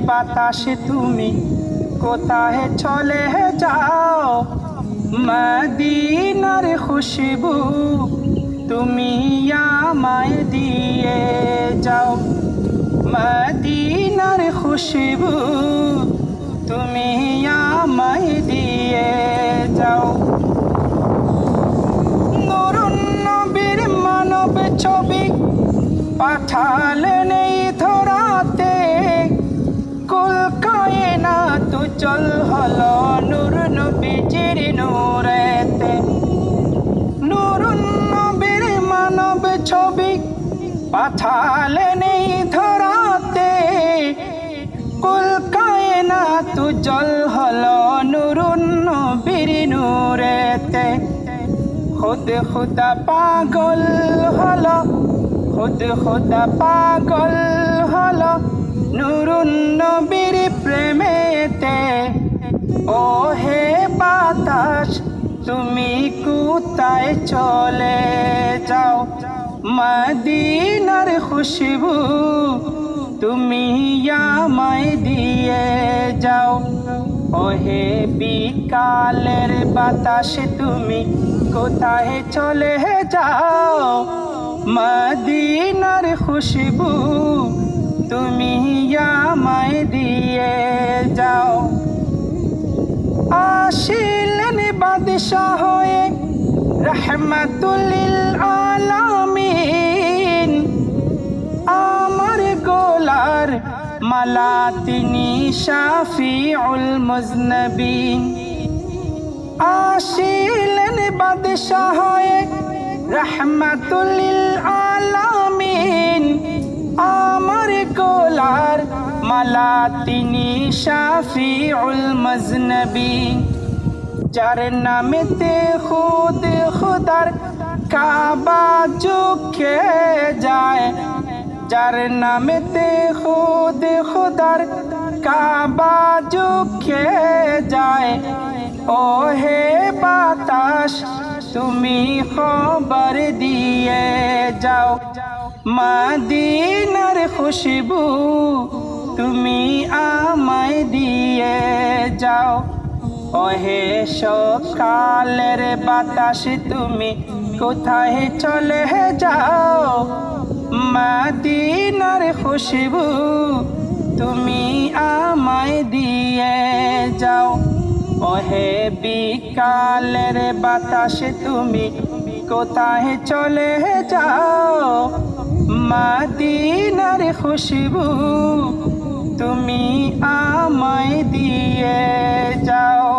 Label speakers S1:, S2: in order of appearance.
S1: বাতাস তুমি কোথায় চলে যাও, মদিনার খুশবু তুমি আমায় দিয়ে যাও, মদিনার খুশবু তুমি আমায় দিয়ে যাও। নুরুন নবীর মানব ছবি পাঠালেন এই ধরাতে, কুল কায়নাত উজ্জ্বল হলো নূর নবীজির নূরেতে। নুরুন নবীর মানব ছবি পাঠালেন এই ধরাতে, কুল কায়নাত উজ্জ্বল হলো নুরুন নবীর নূরেতে। খুদ খুদা পাগল হলো, খুদ খুদা পাগল হলো নুরুন নবীর প্রেমেতে। ও হে বাতাস তুমি কোথায় চলে যাও, মদিনার খুশবু তুমি আমায় দিয়ে যাও। ও হে বিকালের বাতাস তুমি কোথায় চলে যাও, মদিনার খুশবু তুমি আমায় দিয়ে যাও। আসিলেন বাদশাহ হয়ে রহমাতুল লিল আলামিন, আমার গোলার মালা তিনি শাফিউল মুজনবিন। আসিলেন বাদশাহ হয়ে রহমাতুল লিল আলামিন, আমার গোলার মালা তিনি শাফিউল মুজনবিন। যার নামেতে খুদ খুদার কাবা ঝুঁকে যায়, যার নামেতে খুদ খুদার কাবা ঝুঁকে যায়। ও হে বাতাস তুমি খবর দিয়ে যাও, মদিনার খুশবু তুমি আমায় দিয়ে যাও। ও হে সকালের বাতাস তুমি কোথায় চলে যাও, মদিনার খুশবু তুমি আমায় দিয়ে যাও। ও হে বিকালের বাতাস তুমি কোথায় চলে যাও, মদিনার খুশবু তুমি আমায় দিয়ে যাও।